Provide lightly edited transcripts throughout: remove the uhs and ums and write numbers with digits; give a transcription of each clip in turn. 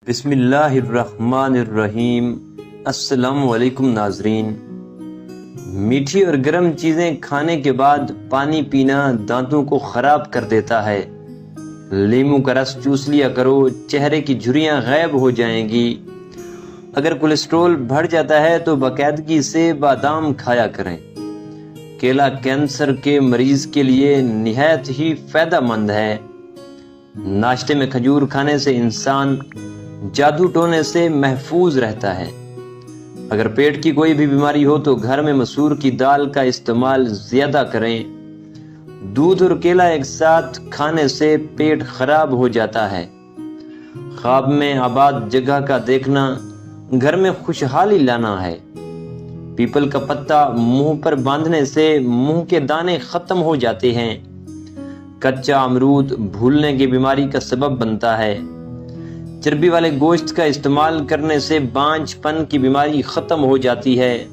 بسم اللہ الرحمن الرحیم۔ السلام علیکم ناظرین۔ میٹھی اور گرم چیزیں کھانے کے بعد پانی پینا دانتوں کو خراب کر دیتا ہے۔ لیموں کا رس چوس لیا کرو، چہرے کی جھریاں غائب ہو جائیں گی۔ اگر کولیسٹرول بڑھ جاتا ہے تو باقاعدگی سے بادام کھایا کریں۔ کیلا کینسر کے مریض کے لیے نہایت ہی فائدہ مند ہے۔ ناشتے میں کھجور کھانے سے انسان جادو ٹونے سے محفوظ رہتا ہے۔ اگر پیٹ کی کوئی بھی بیماری ہو تو گھر میں مسور کی دال کا استعمال زیادہ کریں۔ دودھ اور کیلا ایک ساتھ کھانے سے پیٹ خراب ہو جاتا ہے۔ خواب میں آباد جگہ کا دیکھنا گھر میں خوشحالی لانا ہے۔ پیپل کا پتا منہ پر باندھنے سے منہ کے دانے ختم ہو جاتے ہیں۔ کچا امرود بھولنے کی بیماری کا سبب بنتا ہے۔ چربی والے گوشت کا استعمال کرنے سے بانجھ پن کی بیماری ختم ہو جاتی ہے۔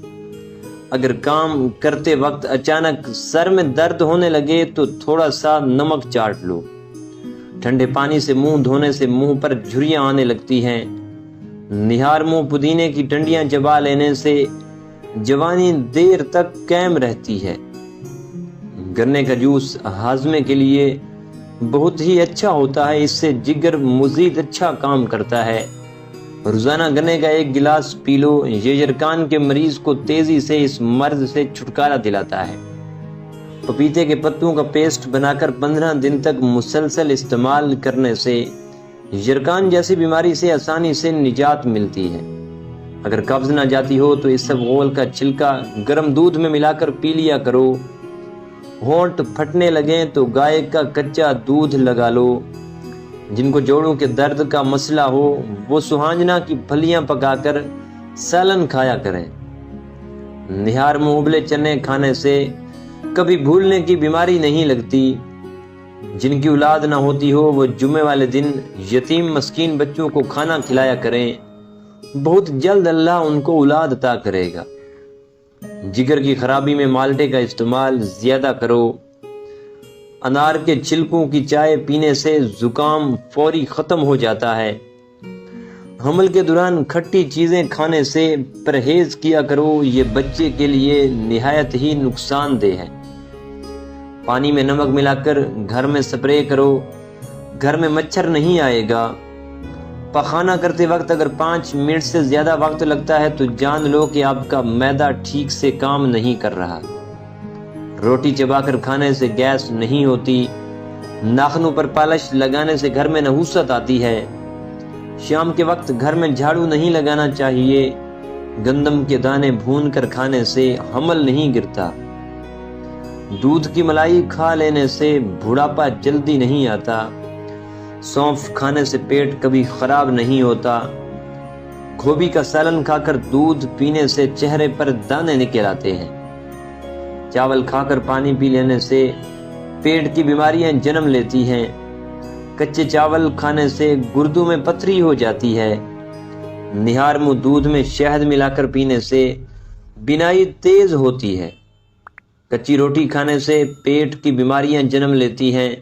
اگر کام کرتے وقت اچانک سر میں درد ہونے لگے تو تھوڑا سا نمک چاٹ لو۔ ٹھنڈے پانی سے منہ دھونے سے منہ پر جھریاں آنے لگتی ہیں۔ نہار منہ پودینے کی ڈنڈیاں چبا لینے سے جوانی دیر تک قائم رہتی ہے۔ گنے کا جوس ہاضمے کے لیے بہت ہی اچھا ہوتا ہے، اس سے جگر مزید اچھا کام کرتا ہے۔ روزانہ گنے کا ایک گلاس پی لو، یہ یرقان کے مریض کو تیزی سے اس مرض سے چھٹکارا دلاتا ہے۔ پپیتے کے پتوں کا پیسٹ بنا کر 15 دن تک مسلسل استعمال کرنے سے یرقان جیسی بیماری سے آسانی سے نجات ملتی ہے۔ اگر قبض نہ جاتی ہو تو اسبغول کا چھلکا گرم دودھ میں ملا کر پی لیا کرو۔ ہونٹ پھٹنے لگیں تو گائے کا کچا دودھ لگا لو۔ جن کو جوڑوں کے درد کا مسئلہ ہو وہ سہانجنا کی پھلیاں پکا کر سالن کھایا کریں۔ نہار منہ ابلے چنے کھانے سے کبھی بھولنے کی بیماری نہیں لگتی۔ جن کی اولاد نہ ہوتی ہو وہ جمعے والے دن یتیم مسکین بچوں کو کھانا کھلایا کریں، بہت جلد اللہ ان کو اولاد عطا کرے گا۔ جگر کی خرابی میں مالٹے کا استعمال زیادہ کرو۔ انار کے چھلکوں کی چائے پینے سے زکام فوری ختم ہو جاتا ہے۔ حمل کے دوران کھٹی چیزیں کھانے سے پرہیز کیا کرو، یہ بچے کے لیے نہایت ہی نقصان دہ ہے۔ پانی میں نمک ملا کر گھر میں سپرے کرو، گھر میں مچھر نہیں آئے گا۔ پخانہ کرتے وقت اگر 5 منٹ سے زیادہ وقت لگتا ہے تو جان لو کہ آپ کا معدہ ٹھیک سے کام نہیں کر رہا۔ روٹی چبا کر کھانے سے گیس نہیں ہوتی۔ ناخنوں پر پالش لگانے سے گھر میں نحوست آتی ہے۔ شام کے وقت گھر میں جھاڑو نہیں لگانا چاہیے۔ گندم کے دانے بھون کر کھانے سے حمل نہیں گرتا۔ دودھ کی ملائی کھا لینے سے بڑھاپا جلدی نہیں آتا۔ سونف کھانے سے پیٹ کبھی خراب نہیں ہوتا۔ گوبھی کا سالن کھا کر دودھ پینے سے چہرے پر دانے نکل آتے ہیں۔ چاول کھا کر پانی پی لینے سے پیٹ کی بیماریاں جنم لیتی ہیں۔ کچے چاول کھانے سے گردوں میں پتھری ہو جاتی ہے۔ نہار منہ دودھ میں شہد ملا کر پینے سے بینائی تیز ہوتی ہے۔ کچی روٹی کھانے سے پیٹ کی بیماریاں جنم لیتی ہیں۔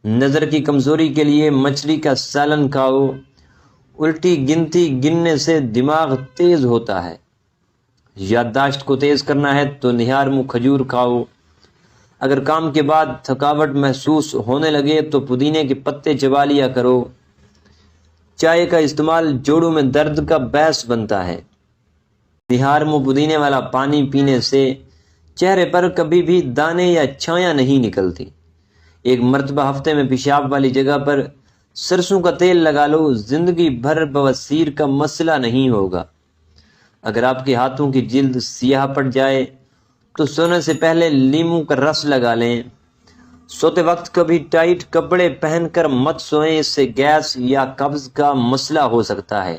نظر کی کمزوری کے لیے مچھلی کا سالن کھاؤ۔ الٹی گنتی گننے سے دماغ تیز ہوتا ہے۔ یادداشت کو تیز کرنا ہے تو نہار منہ کھجور کھاؤ۔ اگر کام کے بعد تھکاوٹ محسوس ہونے لگے تو پودینے کے پتے چبا لیا کرو۔ چائے کا استعمال جوڑوں میں درد کا باعث بنتا ہے۔ نہار منہ پودینے والا پانی پینے سے چہرے پر کبھی بھی دانے یا چھایاں نہیں نکلتی۔ ایک مرتبہ ہفتے میں پیشاب والی جگہ پر سرسوں کا تیل لگا لو، زندگی بھر بواسیر کا مسئلہ نہیں ہوگا۔ اگر آپ کے ہاتھوں کی جلد سیاہ پڑ جائے تو سونے سے پہلے لیموں کا رس لگا لیں۔ سوتے وقت کبھی ٹائٹ کپڑے پہن کر مت سوئیں، اس سے گیس یا قبض کا مسئلہ ہو سکتا ہے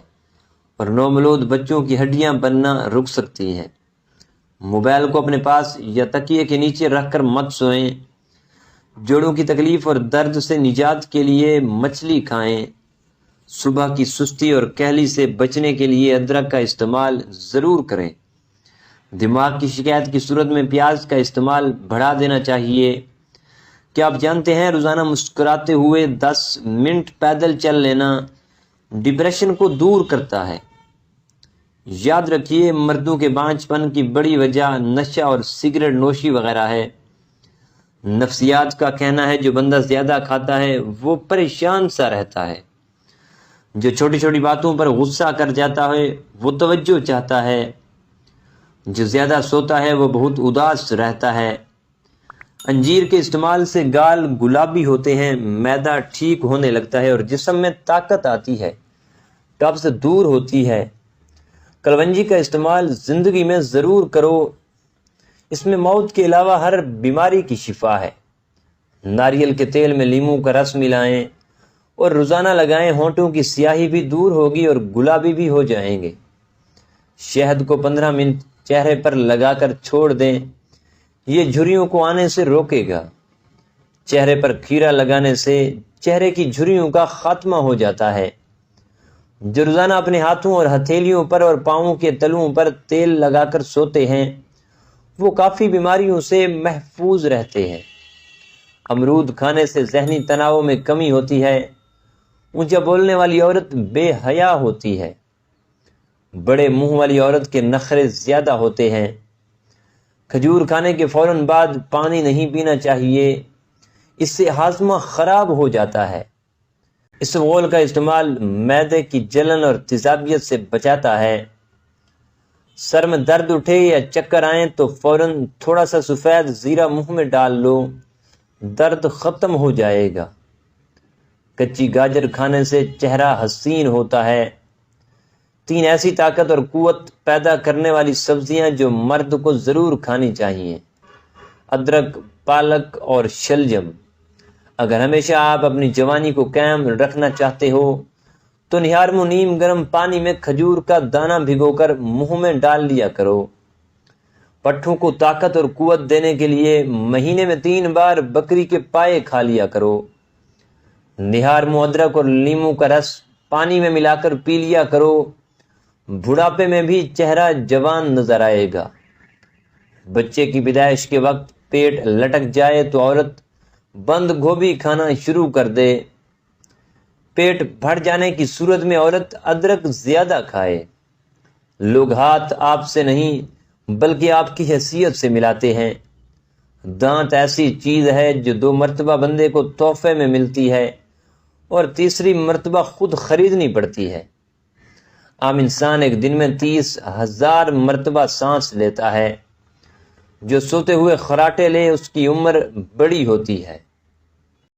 اور نومولود بچوں کی ہڈیاں بننا رک سکتی ہیں۔ موبائل کو اپنے پاس یا تکیے کے نیچے رکھ کر مت سوئیں۔ جوڑوں کی تکلیف اور درد سے نجات کے لیے مچھلی کھائیں۔ صبح کی سستی اور کہلی سے بچنے کے لیے ادرک کا استعمال ضرور کریں۔ دماغ کی شکایت کی صورت میں پیاز کا استعمال بڑھا دینا چاہیے۔ کیا آپ جانتے ہیں روزانہ مسکراتے ہوئے 10 منٹ پیدل چل لینا ڈپریشن کو دور کرتا ہے۔ یاد رکھیے مردوں کے بانجھ پن کی بڑی وجہ نشہ اور سگریٹ نوشی وغیرہ ہے۔ نفسیات کا کہنا ہے جو بندہ زیادہ کھاتا ہے وہ پریشان سا رہتا ہے، جو چھوٹی چھوٹی باتوں پر غصہ کر جاتا ہے وہ توجہ چاہتا ہے، جو زیادہ سوتا ہے وہ بہت اداس رہتا ہے۔ انجیر کے استعمال سے گال گلابی ہوتے ہیں، معدہ ٹھیک ہونے لگتا ہے اور جسم میں طاقت آتی ہے، قبض دور ہوتی ہے۔ کلونجی کا استعمال زندگی میں ضرور کرو، اس میں موت کے علاوہ ہر بیماری کی شفا ہے۔ ناریل کے تیل میں لیموں کا رس ملائیں اور روزانہ لگائیں، ہونٹوں کی سیاہی بھی دور ہوگی اور گلابی بھی ہو جائیں گے۔ شہد کو 15 منٹ چہرے پر لگا کر چھوڑ دیں، یہ جھریوں کو آنے سے روکے گا۔ چہرے پر کھیرا لگانے سے چہرے کی جھریوں کا خاتمہ ہو جاتا ہے۔ جو روزانہ اپنے ہاتھوں اور ہتھیلیوں پر اور پاؤں کے تلوؤں پر تیل لگا کر سوتے ہیں وہ کافی بیماریوں سے محفوظ رہتے ہیں۔ امرود کھانے سے ذہنی تناؤ میں کمی ہوتی ہے۔ اونچا بولنے والی عورت بے حیا ہوتی ہے۔ بڑے منہ والی عورت کے نخرے زیادہ ہوتے ہیں۔ کھجور کھانے کے فوراً بعد پانی نہیں پینا چاہیے، اس سے ہاضمہ خراب ہو جاتا ہے۔ اسفغول کا استعمال معدے کی جلن اور تیزابیت سے بچاتا ہے۔ سر میں درد اٹھے یا چکر آئیں تو فوراً تھوڑا سا سفید زیرہ منہ میں ڈال لو، درد ختم ہو جائے گا۔ کچی گاجر کھانے سے چہرہ حسین ہوتا ہے۔ 3 ایسی طاقت اور قوت پیدا کرنے والی سبزیاں جو مرد کو ضرور کھانی چاہیے: ادرک، پالک اور شلجم۔ اگر ہمیشہ آپ اپنی جوانی کو قائم رکھنا چاہتے ہو تو نہار نیم گرم پانی میں کھجور کا دانہ بھگو کر منہ میں ڈال لیا کرو۔ پٹھوں کو طاقت اور قوت دینے کے لیے مہینے میں 3 بار بکری کے پائے کھا لیا کرو۔ نہار ادرک اور لیموں کا رس پانی میں ملا کر پی لیا کرو، بڑھاپے میں بھی چہرہ جوان نظر آئے گا۔ بچے کی پیدائش کے وقت پیٹ لٹک جائے تو عورت بند گوبھی کھانا شروع کر دے۔ پیٹ بھر جانے کی صورت میں عورت ادرک زیادہ کھائے۔ لوگ ہاتھ آپ سے نہیں بلکہ آپ کی حیثیت سے ملاتے ہیں۔ دانت ایسی چیز ہے جو 2 مرتبہ بندے کو تحفے میں ملتی ہے اور تیسری مرتبہ خود خریدنی پڑتی ہے۔ عام انسان ایک دن میں 30,000 مرتبہ سانس لیتا ہے۔ جو سوتے ہوئے خراٹے لے اس کی عمر بڑی ہوتی ہے۔